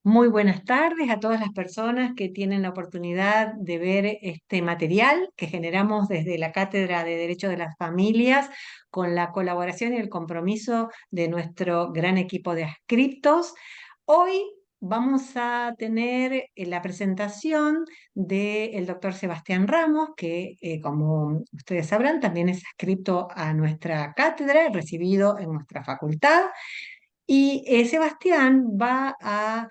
Muy buenas tardes a todas las personas que tienen la oportunidad de ver este material que generamos desde la Cátedra de Derecho de las Familias con la colaboración y el compromiso de nuestro gran equipo de adscriptos. Hoy vamos a tener la presentación del doctor Sebastián Ramos, que como ustedes sabrán también es adscripto a nuestra cátedra, recibido en nuestra facultad. Y Sebastián va a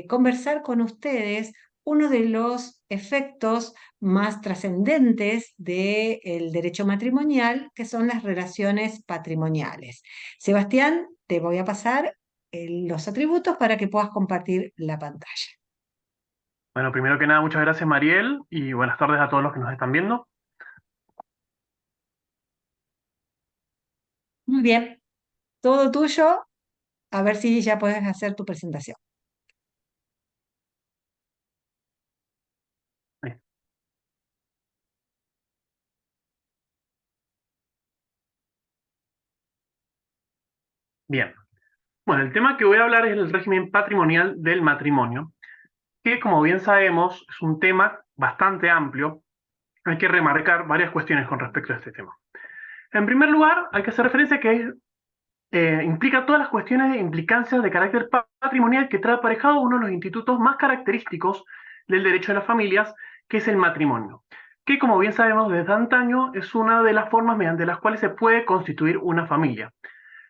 conversar con ustedes uno de los efectos más trascendentes del derecho matrimonial, que son las relaciones patrimoniales. Sebastián, te voy a pasar los atributos para que puedas compartir la pantalla. Bueno, primero que nada, muchas gracias, Mariel, y buenas tardes a todos los que nos están viendo. Muy bien, todo tuyo, a ver si ya puedes hacer tu presentación. Ahí. Bien. Bueno, el tema que voy a hablar es el régimen patrimonial del matrimonio, que como bien sabemos es un tema bastante amplio. Hay que remarcar varias cuestiones con respecto a este tema. En primer lugar, hay que hacer referencia a que implica todas las cuestiones de implicancias de carácter patrimonial que trae aparejado uno de los institutos más característicos del derecho de las familias, que es el matrimonio, que como bien sabemos desde antaño es una de las formas mediante las cuales se puede constituir una familia,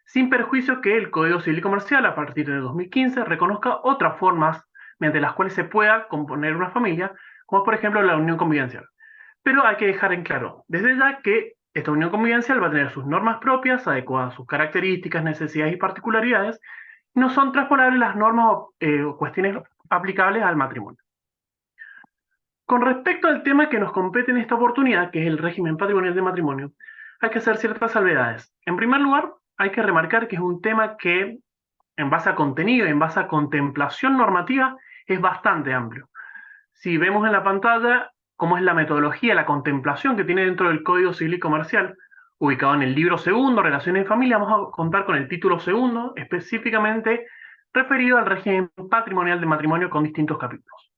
sin perjuicio que el Código Civil y Comercial a partir de 2015 reconozca otras formas mediante las cuales se pueda componer una familia, como por ejemplo la unión convivencial. Pero hay que dejar en claro, desde ya, que esta unión convivencial va a tener sus normas propias, adecuadas a sus características, necesidades y particularidades, y no son transpolables las normas o cuestiones aplicables al matrimonio. Con respecto al tema que nos compete en esta oportunidad, que es el régimen patrimonial de matrimonio, hay que hacer ciertas salvedades. En primer lugar, hay que remarcar que es un tema que, en base a contenido y en base a contemplación normativa, es bastante amplio. Si vemos en la pantalla cómo es la metodología, la contemplación que tiene dentro del Código Civil y Comercial, ubicado en el libro segundo, Relaciones de Familia, vamos a contar con el título segundo, específicamente referido al régimen patrimonial de matrimonio con distintos capítulos.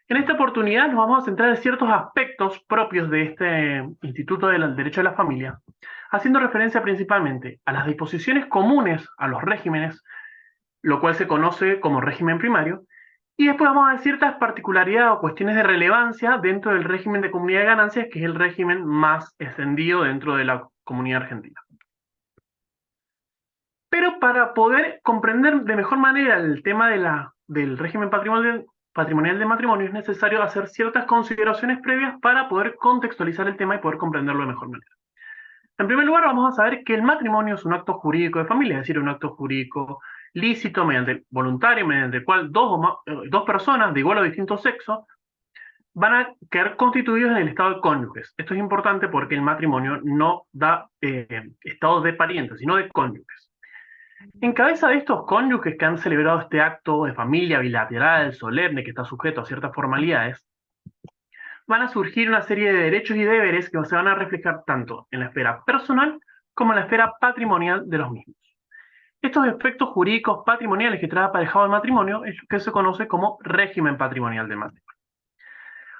En esta oportunidad nos vamos a centrar en ciertos aspectos propios de este Instituto del Derecho de la Familia, haciendo referencia principalmente a las disposiciones comunes a los regímenes, lo cual se conoce como régimen primario, y después vamos a ver ciertas particularidades o cuestiones de relevancia dentro del régimen de comunidad de ganancias, que es el régimen más extendido dentro de la comunidad argentina. Pero para poder comprender de mejor manera el tema del régimen patrimonial de matrimonio es necesario hacer ciertas consideraciones previas para poder contextualizar el tema y poder comprenderlo de mejor manera. En primer lugar, vamos a saber que el matrimonio es un acto jurídico de familia, es decir, un acto jurídico lícito, voluntario, mediante el cual dos personas de igual o distinto sexo van a quedar constituidos en el estado de cónyuges. Esto es importante porque el matrimonio no da estado de parientes, sino de cónyuges. En cabeza de estos cónyuges que han celebrado este acto de familia bilateral, solemne, que está sujeto a ciertas formalidades, van a surgir una serie de derechos y deberes que se van a reflejar tanto en la esfera personal como en la esfera patrimonial de los mismos. Estos efectos jurídicos patrimoniales que trae aparejado el matrimonio es lo que se conoce como régimen patrimonial del matrimonio.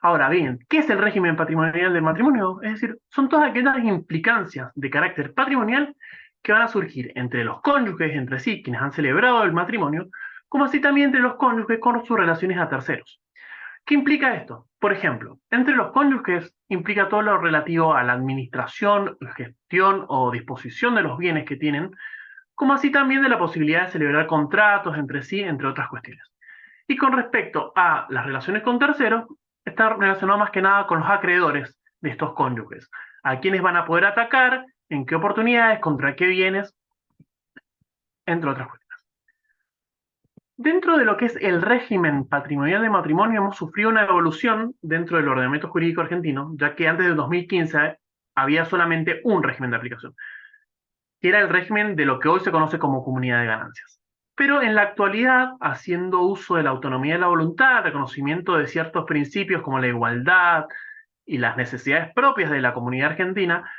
Ahora bien, ¿qué es el régimen patrimonial del matrimonio? Es decir, son todas aquellas implicancias de carácter patrimonial que van a surgir entre los cónyuges entre sí, quienes han celebrado el matrimonio, como así también entre los cónyuges con sus relaciones a terceros. ¿Qué implica esto? Por ejemplo, entre los cónyuges implica todo lo relativo a la administración, gestión o disposición de los bienes que tienen, como así también de la posibilidad de celebrar contratos entre sí, entre otras cuestiones. Y con respecto a las relaciones con terceros, está relacionado más que nada con los acreedores de estos cónyuges, a quienes van a poder atacar, en qué oportunidades, contra qué bienes, entre otras cuestiones. Dentro de lo que es el régimen patrimonial de matrimonio, hemos sufrido una evolución dentro del ordenamiento jurídico argentino, ya que antes del 2015 había solamente un régimen de aplicación, que era el régimen de lo que hoy se conoce como comunidad de ganancias. Pero en la actualidad, haciendo uso de la autonomía de la voluntad, reconocimiento de ciertos principios como la igualdad y las necesidades propias de la comunidad argentina,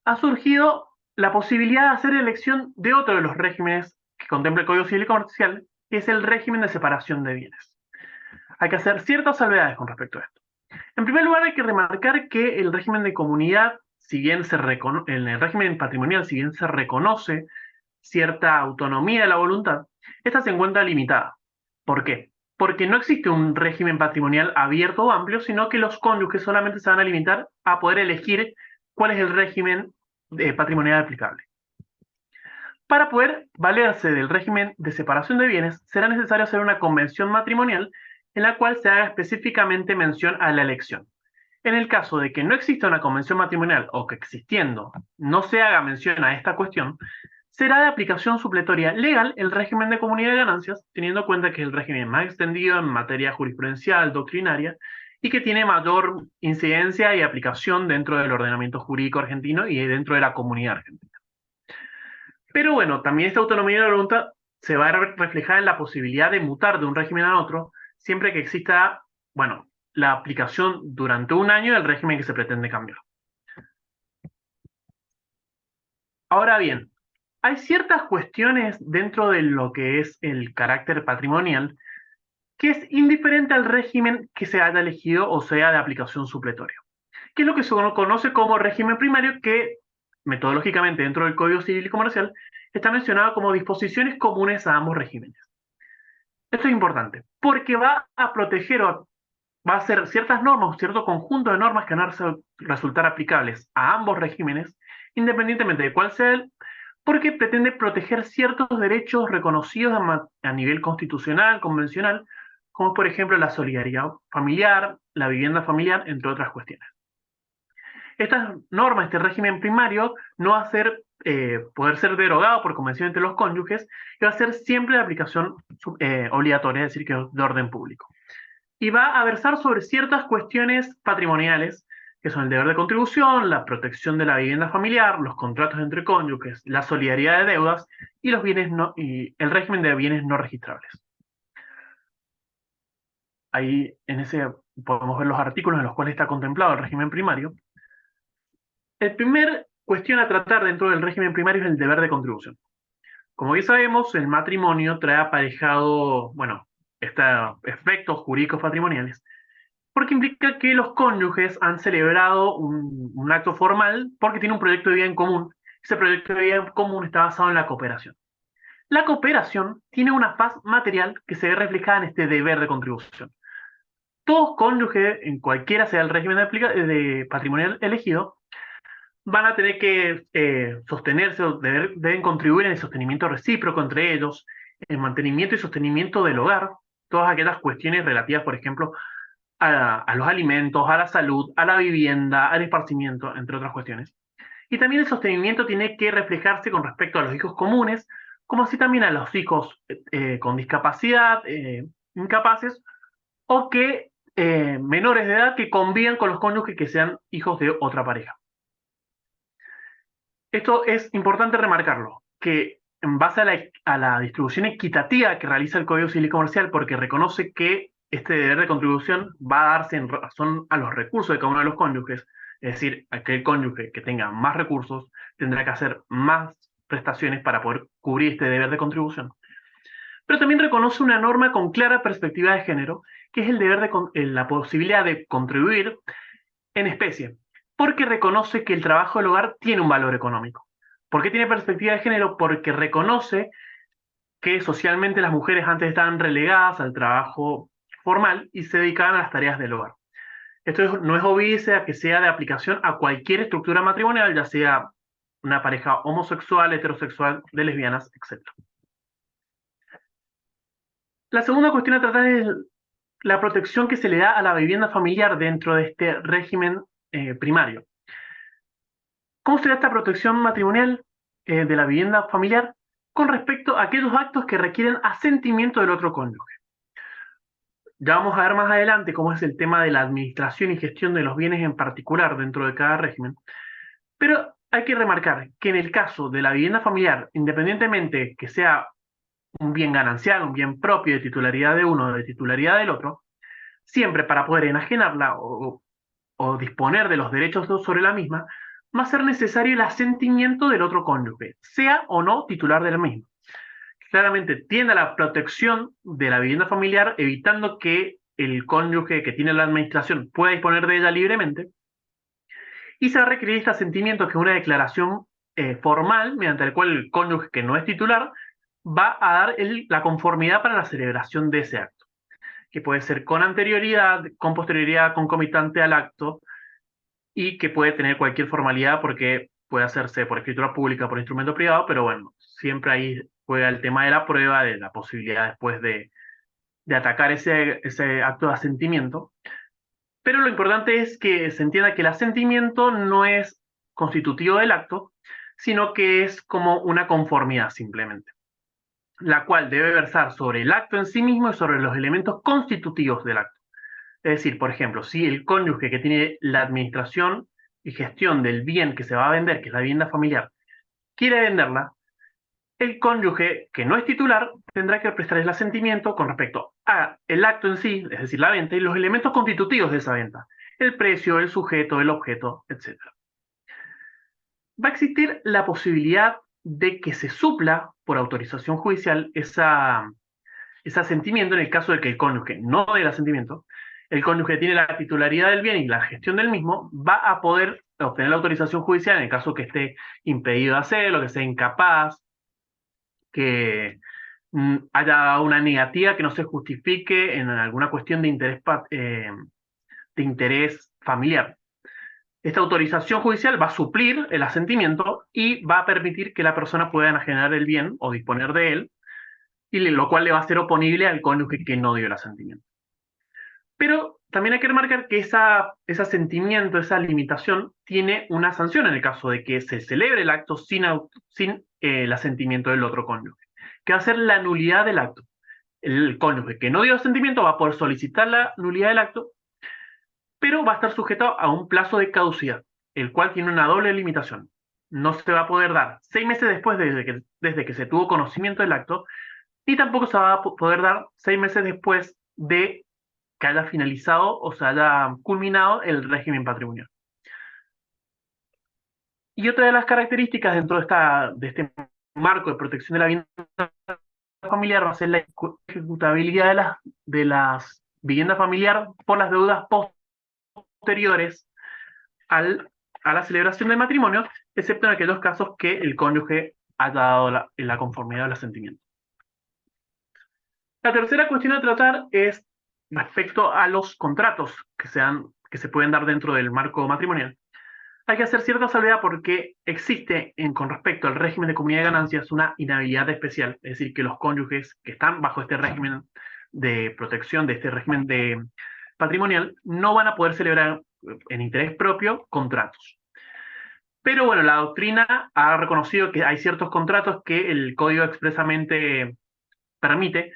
ha surgido la posibilidad de hacer elección de otro de los regímenes que contempla el Código Civil y Comercial, que es el régimen de separación de bienes. Hay que hacer ciertas salvedades con respecto a esto. En primer lugar, hay que remarcar que el régimen de comunidad, si bien en el régimen patrimonial, si bien se reconoce cierta autonomía de la voluntad, esta se encuentra limitada. ¿Por qué? Porque no existe un régimen patrimonial abierto o amplio, sino que los cónyuges solamente se van a limitar a poder elegir cuál es el régimen patrimonial aplicable. Para poder valerse del régimen de separación de bienes, será necesario hacer una convención matrimonial en la cual se haga específicamente mención a la elección. En el caso de que no exista una convención matrimonial o que existiendo no se haga mención a esta cuestión, será de aplicación supletoria legal el régimen de comunidad de ganancias, teniendo en cuenta que es el régimen más extendido en materia jurisprudencial, doctrinaria, y que tiene mayor incidencia y aplicación dentro del ordenamiento jurídico argentino y dentro de la comunidad argentina. Pero bueno, también esta autonomía de la voluntad se va a reflejar en la posibilidad de mutar de un régimen a otro, siempre que exista, bueno, la aplicación durante un año del régimen que se pretende cambiar. Ahora bien, hay ciertas cuestiones dentro de lo que es el carácter patrimonial que es indiferente al régimen que se haya elegido o sea de aplicación supletoria, que es lo que se conoce como régimen primario, que metodológicamente dentro del Código Civil y Comercial está mencionado como disposiciones comunes a ambos regímenes. Esto es importante, porque va a proteger o va a ser ciertas normas, cierto conjunto de normas que van a resultar aplicables a ambos regímenes, independientemente de cuál sea el, porque pretende proteger ciertos derechos reconocidos a nivel constitucional, convencional, como por ejemplo la solidaridad familiar, la vivienda familiar, entre otras cuestiones. Estas normas, este régimen primario, no va a ser, poder ser derogado por convención entre los cónyuges y va a ser siempre de aplicación obligatoria, es decir, que es de orden público. Y va a versar sobre ciertas cuestiones patrimoniales, que son el deber de contribución, la protección de la vivienda familiar, los contratos entre cónyuges, la solidaridad de deudas y, y el régimen de bienes no registrables. Ahí en ese podemos ver los artículos en los cuales está contemplado el régimen primario. El primer cuestión a tratar dentro del régimen primario es el deber de contribución. Como bien sabemos, el matrimonio trae aparejado, bueno, efectos jurídicos patrimoniales, porque implica que los cónyuges han celebrado un acto formal porque tiene un proyecto de vida en común. Ese proyecto de vida en común está basado en la cooperación. La cooperación tiene una faz material que se ve reflejada en este deber de contribución. Todos cónyuges, en cualquiera sea el régimen de patrimonial elegido, van a tener que sostenerse o deben contribuir en el sostenimiento recíproco entre ellos, el mantenimiento y sostenimiento del hogar, todas aquellas cuestiones relativas, por ejemplo, a los alimentos, a la salud, a la vivienda, al esparcimiento, entre otras cuestiones. Y también el sostenimiento tiene que reflejarse con respecto a los hijos comunes, como así también a los hijos con discapacidad, incapaces, o que menores de edad que convivan con los cónyuges que sean hijos de otra pareja. Esto es importante remarcarlo, que en base a la distribución equitativa que realiza el Código Civil y Comercial, porque reconoce que este deber de contribución va a darse en razón a los recursos de cada uno de los cónyuges, es decir, aquel cónyuge que tenga más recursos tendrá que hacer más prestaciones para poder cubrir este deber de contribución. Pero también reconoce una norma con clara perspectiva de género, que es el deber la posibilidad de contribuir en especie, porque reconoce que el trabajo del hogar tiene un valor económico. ¿Por qué tiene perspectiva de género? Porque reconoce que socialmente las mujeres antes estaban relegadas al trabajo formal y se dedicaban a las tareas del hogar. Esto no es obedece a que sea de aplicación a cualquier estructura matrimonial, ya sea una pareja homosexual, heterosexual, de lesbianas, etc. La segunda cuestión a tratar es la protección que se le da a la vivienda familiar dentro de este régimen primario. ¿Cómo se da esta protección matrimonial de la vivienda familiar con respecto a aquellos actos que requieren asentimiento del otro cónyuge? Ya vamos a ver más adelante cómo es el tema de la administración y gestión de los bienes en particular dentro de cada régimen, pero hay que remarcar que en el caso de la vivienda familiar, independientemente que sea un bien ganancial, un bien propio de titularidad de uno o de titularidad del otro, siempre para poder enajenarla o disponer de los derechos sobre la misma, va a ser necesario el asentimiento del otro cónyuge, sea o no titular de la misma. claramente tiende a la protección de la vivienda familiar, evitando que el cónyuge que tiene la administración pueda disponer de ella libremente, y se va a requerir este asentimiento, que es una declaración formal, mediante la cual el cónyuge que no es titular va a dar la conformidad para la celebración de ese acto, que puede ser con anterioridad, con posterioridad, concomitante al acto, y que puede tener cualquier formalidad porque puede hacerse por escritura pública, por instrumento privado, pero bueno, siempre ahí juega el tema de la prueba, de la posibilidad después de atacar ese acto de asentimiento. Pero lo importante es que se entienda que el asentimiento no es constitutivo del acto, sino que es como una conformidad simplemente, la cual debe versar sobre el acto en sí mismo y sobre los elementos constitutivos del acto. Es decir, por ejemplo, si el cónyuge que tiene la administración y gestión del bien que se va a vender, que es la vivienda familiar, quiere venderla, el cónyuge que no es titular tendrá que prestar el asentimiento con respecto a el acto en sí, es decir, la venta, y los elementos constitutivos de esa venta, el precio, el sujeto, el objeto, etc. Va a existir la posibilidad de que se supla por autorización judicial ese asentimiento en el caso de que el cónyuge no dé el asentimiento. El cónyuge tiene la titularidad del bien y la gestión del mismo, va a poder obtener la autorización judicial en el caso que esté impedido de hacerlo, que sea incapaz, que haya una negativa que no se justifique en alguna cuestión de interés familiar. Esta autorización judicial va a suplir el asentimiento y va a permitir que la persona pueda enajenar el bien o disponer de él, y lo cual le va a ser oponible al cónyuge que no dio el asentimiento. Pero también hay que remarcar que ese asentimiento, esa limitación, tiene una sanción en el caso de que se celebre el acto sin el asentimiento del otro cónyuge, que va a ser la nulidad del acto. El cónyuge que no dio asentimiento va a poder solicitar la nulidad del acto, pero va a estar sujeto a un plazo de caducidad, el cual tiene una doble limitación. No se va a poder dar 6 meses después desde que se tuvo conocimiento del acto, y tampoco se va a poder dar 6 meses después de que haya finalizado o se haya culminado el régimen patrimonial. Y otra de las características dentro de este marco de protección de la vivienda familiar va a ser la ejecutabilidad de las viviendas familiar por las deudas posteriores a la celebración del matrimonio, excepto en aquellos casos que el cónyuge haya dado la conformidad del asentimiento. La tercera cuestión a tratar es respecto a los contratos que se pueden dar dentro del marco matrimonial. Hay que hacer cierta salvedad porque existe con respecto al régimen de comunidad de ganancias una inhabilidad especial, es decir, que los cónyuges que están bajo este régimen de protección, de este régimen patrimonial, no van a poder celebrar en interés propio contratos. Pero bueno, la doctrina ha reconocido que hay ciertos contratos que el código expresamente permite,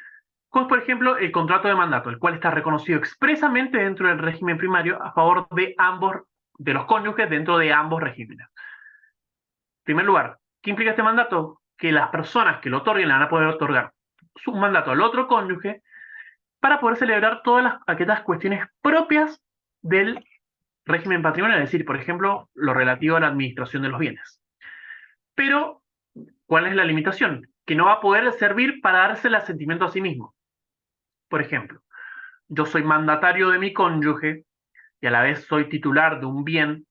como por ejemplo el contrato de mandato, el cual está reconocido expresamente dentro del régimen primario a favor de los cónyuges dentro de ambos regímenes. En primer lugar, ¿qué implica este mandato? Que las personas que lo otorguen le van a poder otorgar su mandato al otro cónyuge para poder celebrar todas aquellas cuestiones propias del régimen patrimonial, es decir, por ejemplo, lo relativo a la administración de los bienes. Pero, ¿cuál es la limitación? Que no va a poder servir para darse el asentimiento a sí mismo. Por ejemplo, yo soy mandatario de mi cónyuge y a la vez soy titular de un bien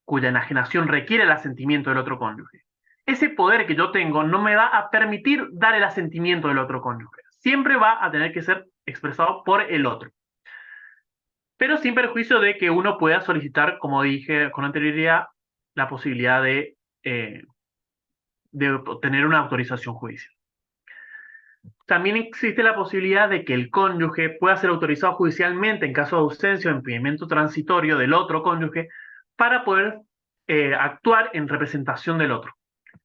cuya enajenación requiere el asentimiento del otro cónyuge. Ese poder que yo tengo no me va a permitir dar el asentimiento del otro cónyuge. Siempre va a tener que ser expresado por el otro. Pero sin perjuicio de que uno pueda solicitar, como dije con anterioridad, la posibilidad de obtener una autorización judicial. También existe la posibilidad de que el cónyuge pueda ser autorizado judicialmente en caso de ausencia o impedimento transitorio del otro cónyuge para poder actuar en representación del otro.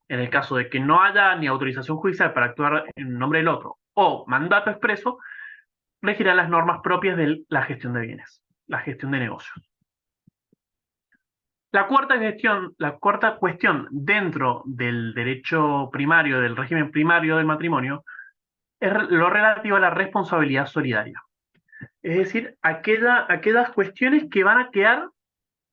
En el caso de que no haya ni autorización judicial para actuar en nombre del otro o mandato expreso, regirán las normas propias de la gestión de bienes, la gestión de negocios. La cuarta cuestión dentro del derecho primario, del régimen primario del matrimonio, es lo relativo a la responsabilidad solidaria. Es decir, aquellas cuestiones que van a quedar,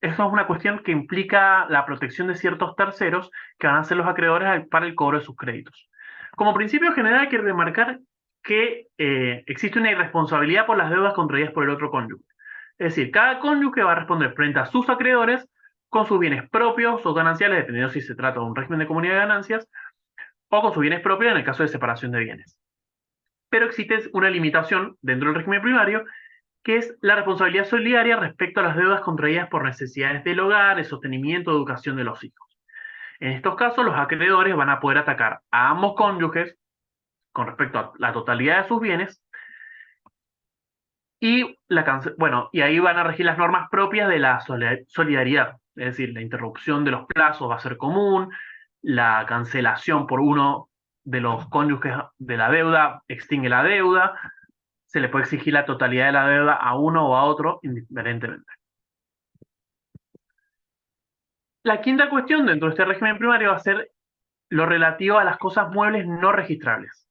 eso es una cuestión que implica la protección de ciertos terceros que van a ser los acreedores para el cobro de sus créditos. Como principio general hay que remarcar que existe una irresponsabilidad por las deudas contraídas por el otro cónyuge. Es decir, cada cónyuge va a responder frente a sus acreedores con sus bienes propios o gananciales, dependiendo si se trata de un régimen de comunidad de ganancias, o con sus bienes propios en el caso de separación de bienes. Pero existe una limitación dentro del régimen primario, que es la responsabilidad solidaria respecto a las deudas contraídas por necesidades del hogar, el sostenimiento o educación de los hijos. En estos casos, los acreedores van a poder atacar a ambos cónyuges con respecto a la totalidad de sus bienes y, y ahí van a regir las normas propias de la solidaridad, es decir, la interrupción de los plazos va a ser común, la cancelación por uno de los cónyuges de la deuda extingue la deuda, se le puede exigir la totalidad de la deuda a uno o a otro indiferentemente. La quinta cuestión dentro de este régimen primario va a ser lo relativo a las cosas muebles no registrables.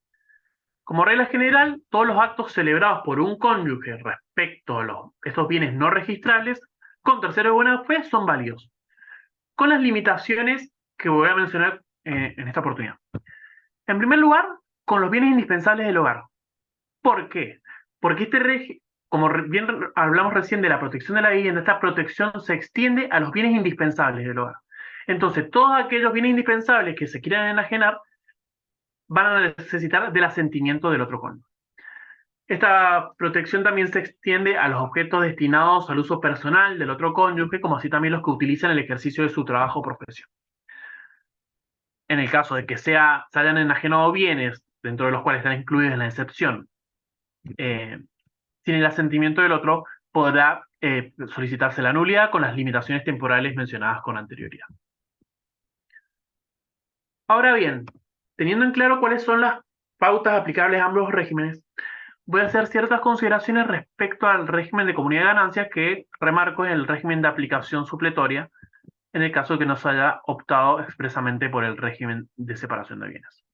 Como regla general, todos los actos celebrados por un cónyuge respecto a estos bienes no registrables con terceros de buena fe son válidos, con las limitaciones que voy a mencionar en esta oportunidad. En primer lugar, con los bienes indispensables del hogar. ¿Por qué? Porque como bien hablamos recién de la protección de la vivienda, esta protección se extiende a los bienes indispensables del hogar. Entonces, todos aquellos bienes indispensables que se quieran enajenar van a necesitar del asentimiento del otro cónyuge. Esta protección también se extiende a los objetos destinados al uso personal del otro cónyuge, como así también los que utilizan el ejercicio de su trabajo o profesión. En el caso de que se hayan enajenado bienes, dentro de los cuales están incluidos en la excepción, sin el asentimiento del otro, podrá solicitarse la nulidad con las limitaciones temporales mencionadas con anterioridad. Ahora bien, teniendo en claro cuáles son las pautas aplicables a ambos regímenes, voy a hacer ciertas consideraciones respecto al régimen de comunidad de ganancias que remarco en el régimen de aplicación supletoria, en el caso de que no se haya optado expresamente por el régimen de separación de bienes.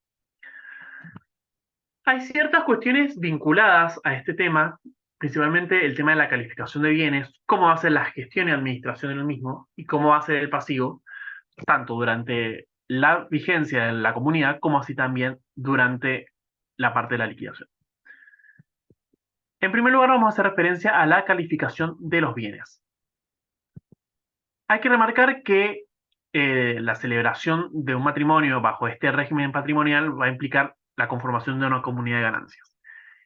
Hay ciertas cuestiones vinculadas a este tema, principalmente el tema de la calificación de bienes, cómo va a ser la gestión y administración del mismo y cómo va a ser el pasivo, tanto durante la vigencia de la comunidad como así también durante la parte de la liquidación. En primer lugar, vamos a hacer referencia a la calificación de los bienes. Hay que remarcar que la celebración de un matrimonio bajo este régimen patrimonial va a implicar la conformación de una comunidad de ganancias,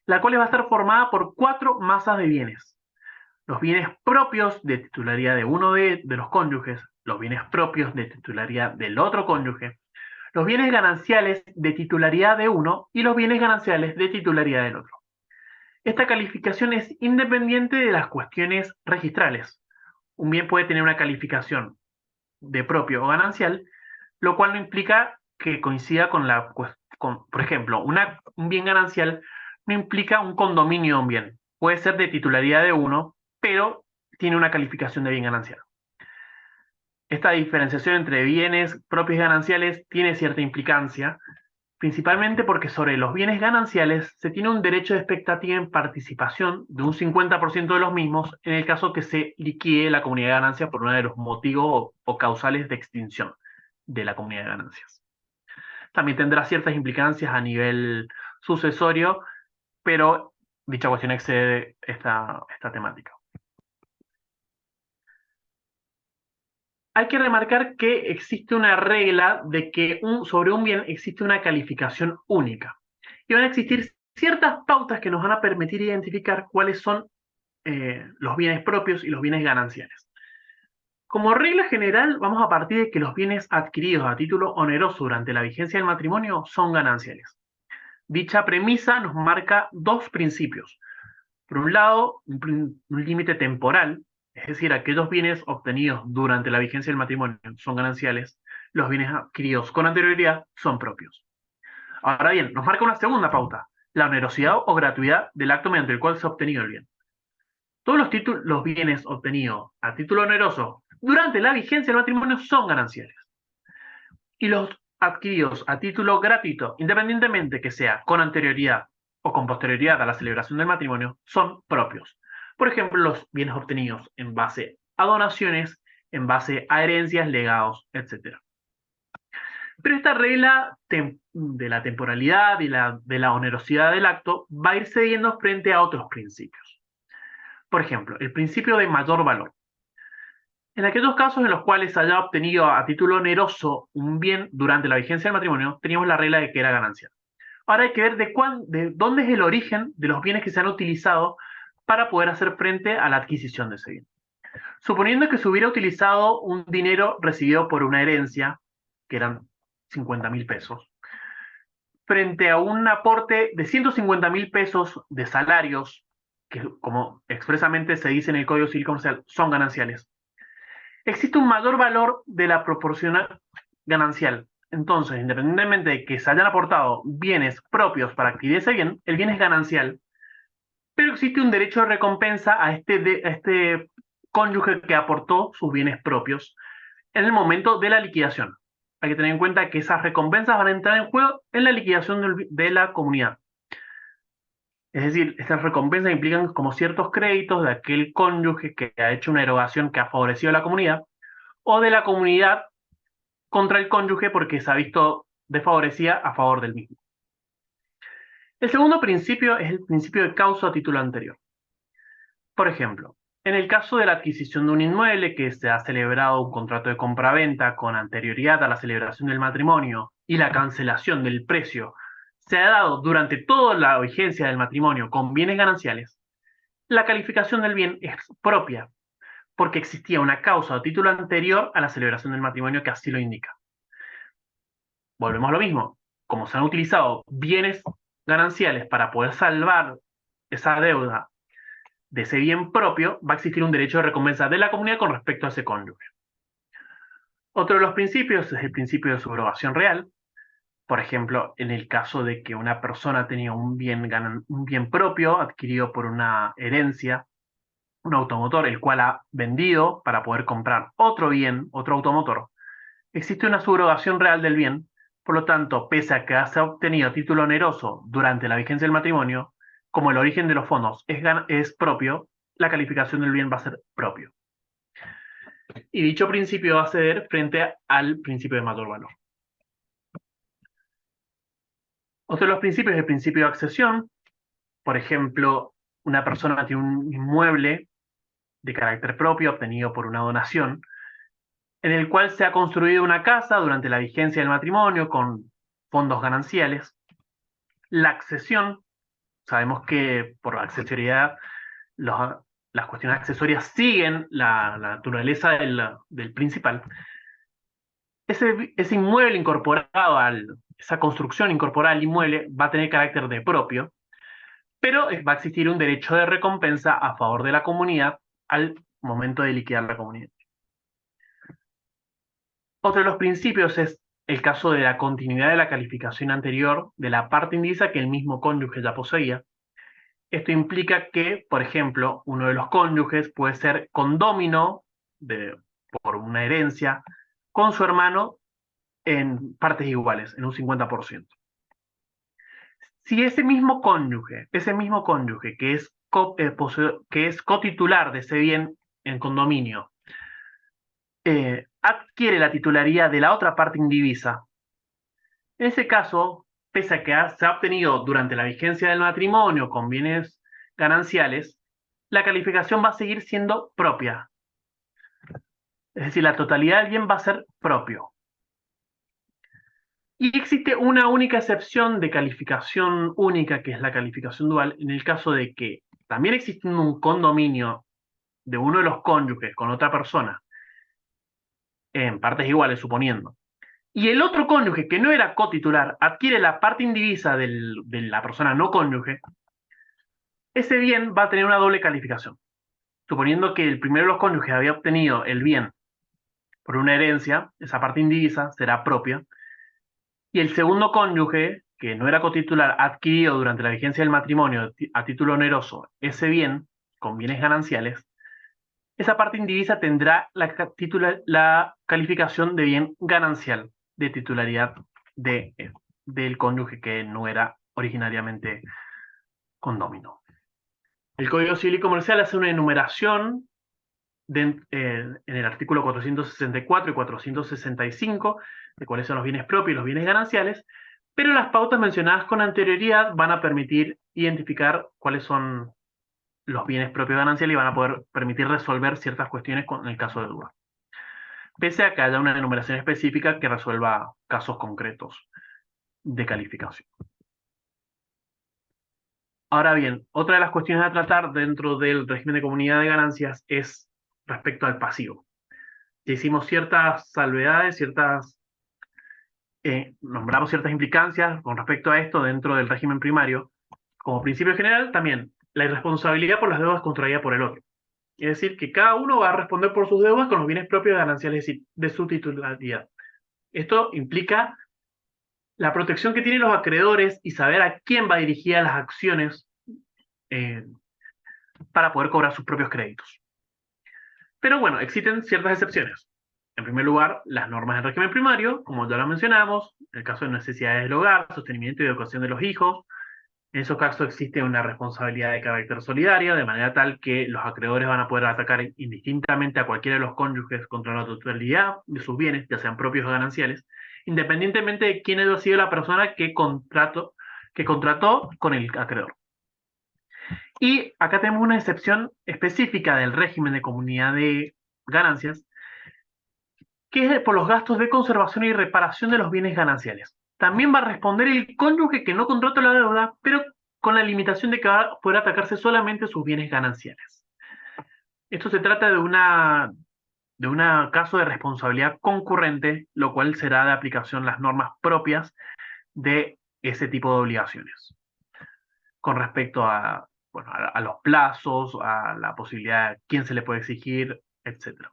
la cual va a estar formada por 4 masas de bienes. Los bienes propios de titularidad de uno de los cónyuges, los bienes propios de titularidad del otro cónyuge, los bienes gananciales de titularidad de uno y los bienes gananciales de titularidad del otro. Esta calificación es independiente de las cuestiones registrales. Un bien puede tener una calificación de propio o ganancial, lo cual no implica que coincida por ejemplo, un bien ganancial no implica un condominio de un bien. Puede ser de titularidad de uno, pero tiene una calificación de bien ganancial. Esta diferenciación entre bienes propios y gananciales tiene cierta implicancia, principalmente porque sobre los bienes gananciales se tiene un derecho de expectativa en participación de un 50% de los mismos en el caso que se liquide la comunidad de ganancias por uno de los motivos o causales de extinción de la comunidad de ganancias. También tendrá ciertas implicancias a nivel sucesorio, pero dicha cuestión excede esta temática. Hay que remarcar que existe una regla de que sobre un bien existe una calificación única. Y van a existir ciertas pautas que nos van a permitir identificar cuáles son los bienes propios y los bienes gananciales. Como regla general, vamos a partir de que los bienes adquiridos a título oneroso durante la vigencia del matrimonio son gananciales. Dicha premisa nos marca 2 principios. Por un lado, un límite temporal, es decir, aquellos bienes obtenidos durante la vigencia del matrimonio son gananciales, los bienes adquiridos con anterioridad son propios. Ahora bien, nos marca una segunda pauta, la onerosidad o gratuidad del acto mediante el cual se ha obtenido el bien. Todos los bienes obtenidos a título oneroso durante la vigencia del matrimonio son gananciales. Y los adquiridos a título gratuito, independientemente que sea con anterioridad o con posterioridad a la celebración del matrimonio, son propios. Por ejemplo, los bienes obtenidos en base a donaciones, en base a herencias, legados, etc. Pero esta regla de la temporalidad y de la onerosidad del acto va a ir cediendo frente a otros principios. Por ejemplo, el principio de mayor valor. En aquellos casos en los cuales se haya obtenido a título oneroso un bien durante la vigencia del matrimonio, teníamos la regla de que era ganancial. Ahora hay que ver de dónde es el origen de los bienes que se han utilizado para poder hacer frente a la adquisición de ese bien. Suponiendo que se hubiera utilizado un dinero recibido por una herencia, que eran 50.000 pesos, frente a un aporte de 150.000 pesos de salarios, que como expresamente se dice en el Código Civil Comercial, son gananciales, existe un mayor valor de la proporcional ganancial. Entonces, independientemente de que se hayan aportado bienes propios para adquirir ese bien, el bien es ganancial, pero existe un derecho de recompensa a este cónyuge que aportó sus bienes propios en el momento de la liquidación. Hay que tener en cuenta que esas recompensas van a entrar en juego en la liquidación de la comunidad. Es decir, estas recompensas implican como ciertos créditos de aquel cónyuge que ha hecho una erogación que ha favorecido a la comunidad, o de la comunidad contra el cónyuge porque se ha visto desfavorecida a favor del mismo. El segundo principio es el principio de causa a título anterior. Por ejemplo, en el caso de la adquisición de un inmueble que se ha celebrado un contrato de compraventa con anterioridad a la celebración del matrimonio y la cancelación del precio se ha dado durante toda la vigencia del matrimonio con bienes gananciales, la calificación del bien es propia, porque existía una causa o título anterior a la celebración del matrimonio que así lo indica. Volvemos a lo mismo, como se han utilizado bienes gananciales para poder salvar esa deuda de ese bien propio, va a existir un derecho de recompensa de la comunidad con respecto a ese cónyuge. Otro de los principios es el principio de subrogación real. Por ejemplo, en el caso de que una persona tenía un bien propio adquirido por una herencia, un automotor, el cual ha vendido para poder comprar otro bien, otro automotor, existe una subrogación real del bien. Por lo tanto, pese a que se ha obtenido título oneroso durante la vigencia del matrimonio, como el origen de los fondos es propio, la calificación del bien va a ser propio. Y dicho principio va a ceder frente al principio de mayor valor. Otro de los principios es el principio de accesión. Por ejemplo, una persona tiene un inmueble de carácter propio obtenido por una donación, en el cual se ha construido una casa durante la vigencia del matrimonio con fondos gananciales. La accesión, sabemos que por accesoriedad las cuestiones accesorias siguen la naturaleza del principal. Ese inmueble incorporado esa construcción incorporada al inmueble va a tener carácter de propio, pero va a existir un derecho de recompensa a favor de la comunidad al momento de liquidar la comunidad. Otro de los principios es el caso de la continuidad de la calificación anterior de la parte indivisa que el mismo cónyuge ya poseía. Esto implica que, por ejemplo, uno de los cónyuges puede ser condómino por una herencia con su hermano en partes iguales, en un 50%. Si ese mismo cónyuge que es cotitular de ese bien en condominio, adquiere la titularidad de la otra parte indivisa, en ese caso, pese a que se ha obtenido durante la vigencia del matrimonio con bienes gananciales, la calificación va a seguir siendo propia. Es decir, la totalidad del bien va a ser propio. Y existe una única excepción de calificación única, que es la calificación dual, en el caso de que también existe un condominio de uno de los cónyuges con otra persona, en partes iguales, suponiendo, y el otro cónyuge que no era cotitular adquiere la parte indivisa de la persona no cónyuge, ese bien va a tener una doble calificación. Suponiendo que el primero de los cónyuges había obtenido el bien por una herencia, esa parte indivisa será propia, y el segundo cónyuge, que no era cotitular, ha adquirido durante la vigencia del matrimonio a título oneroso ese bien con bienes gananciales, esa parte indivisa tendrá la calificación de bien ganancial de titularidad del cónyuge que no era originariamente condómino. El Código Civil y Comercial hace una enumeración en el artículo 464 y 465, de cuáles son los bienes propios y los bienes gananciales, pero las pautas mencionadas con anterioridad van a permitir identificar cuáles son los bienes propios gananciales y van a poder permitir resolver ciertas cuestiones en el caso de duda, pese a que haya una enumeración específica que resuelva casos concretos de calificación. Ahora bien, otra de las cuestiones a tratar dentro del régimen de comunidad de ganancias es respecto al pasivo. Ya hicimos ciertas salvedades, nombramos ciertas implicancias con respecto a esto dentro del régimen primario. Como principio general, también la irresponsabilidad por las deudas contraídas por el otro. Es decir, que cada uno va a responder por sus deudas con los bienes propios gananciales de su titularidad. Esto implica la protección que tienen los acreedores y saber a quién va dirigida las acciones eh, para poder cobrar sus propios créditos. Pero bueno, existen ciertas excepciones. En primer lugar, las normas del régimen primario, como ya lo mencionamos, en el caso de necesidades del hogar, sostenimiento y educación de los hijos. En esos casos existe una responsabilidad de carácter solidario, de manera tal que los acreedores van a poder atacar indistintamente a cualquiera de los cónyuges contra la totalidad de sus bienes, ya sean propios o gananciales, independientemente de quién haya sido la persona que contrató con el acreedor. Y acá tenemos una excepción específica del régimen de comunidad de ganancias, que es por los gastos de conservación y reparación de los bienes gananciales. También va a responder el cónyuge que no contrató la deuda, pero con la limitación de que va a poder atacarse solamente sus bienes gananciales. Esto se trata de un caso de responsabilidad concurrente, lo cual será de aplicación las normas propias de ese tipo de obligaciones. Con respecto a, bueno, a los plazos, a la posibilidad de quién se le puede exigir, etc.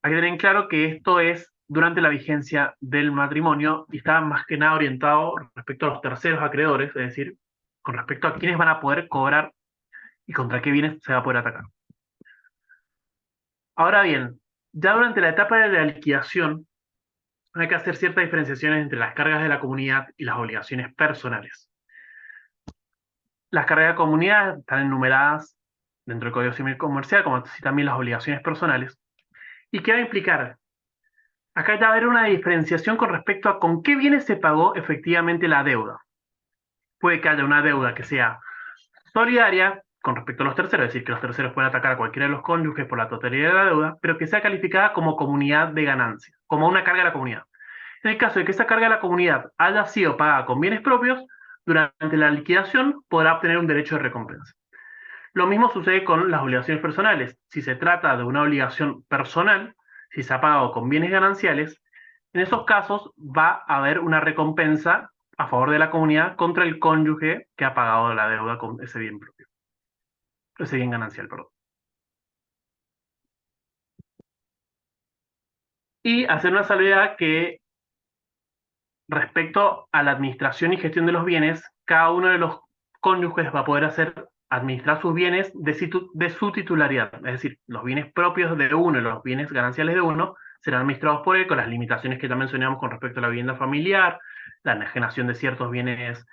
Hay que tener en claro que esto es durante la vigencia del matrimonio y está más que nada orientado respecto a los terceros acreedores, es decir, con respecto a quiénes van a poder cobrar y contra qué bienes se va a poder atacar. Ahora bien, ya durante la etapa de la liquidación hay que hacer ciertas diferenciaciones entre las cargas de la comunidad y las obligaciones personales. Las cargas de la comunidad están enumeradas dentro del Código Civil Comercial, como así también las obligaciones personales. ¿Y qué va a implicar? Acá ya va a haber una diferenciación con respecto a con qué bienes se pagó efectivamente la deuda. Puede que haya una deuda que sea solidaria con respecto a los terceros, es decir, que los terceros pueden atacar a cualquiera de los cónyuges por la totalidad de la deuda, pero que sea calificada como comunidad de ganancia, como una carga de la comunidad. En el caso de que esa carga de la comunidad haya sido pagada con bienes propios, durante la liquidación podrá obtener un derecho de recompensa. Lo mismo sucede con las obligaciones personales. Si se trata de una obligación personal, si se ha pagado con bienes gananciales, en esos casos va a haber una recompensa a favor de la comunidad contra el cónyuge que ha pagado la deuda con ese bien propio, ese bien ganancial, perdón. Y hacer una salvedad que respecto a la administración y gestión de los bienes, cada uno de los cónyuges va a poder administrar sus bienes de su titularidad. Es decir, los bienes propios de uno y los bienes gananciales de uno serán administrados por él con las limitaciones que ya mencionamos con respecto a la vivienda familiar, la enajenación de ciertos bienes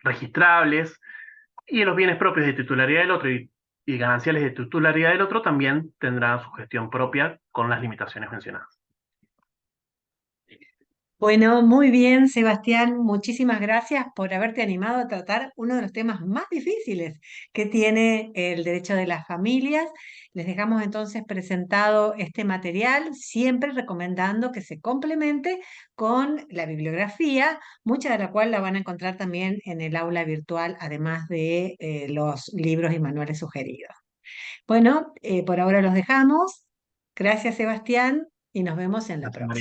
registrables, y los bienes propios de titularidad del otro y gananciales de titularidad del otro también tendrán su gestión propia con las limitaciones mencionadas. Bueno, muy bien, Sebastián, muchísimas gracias por haberte animado a tratar uno de los temas más difíciles que tiene el derecho de las familias. Les dejamos entonces presentado este material, siempre recomendando que se complemente con la bibliografía, mucha de la cual la van a encontrar también en el aula virtual, además de los libros y manuales sugeridos. Bueno, por ahora los dejamos. Gracias, Sebastián, y nos vemos en la próxima.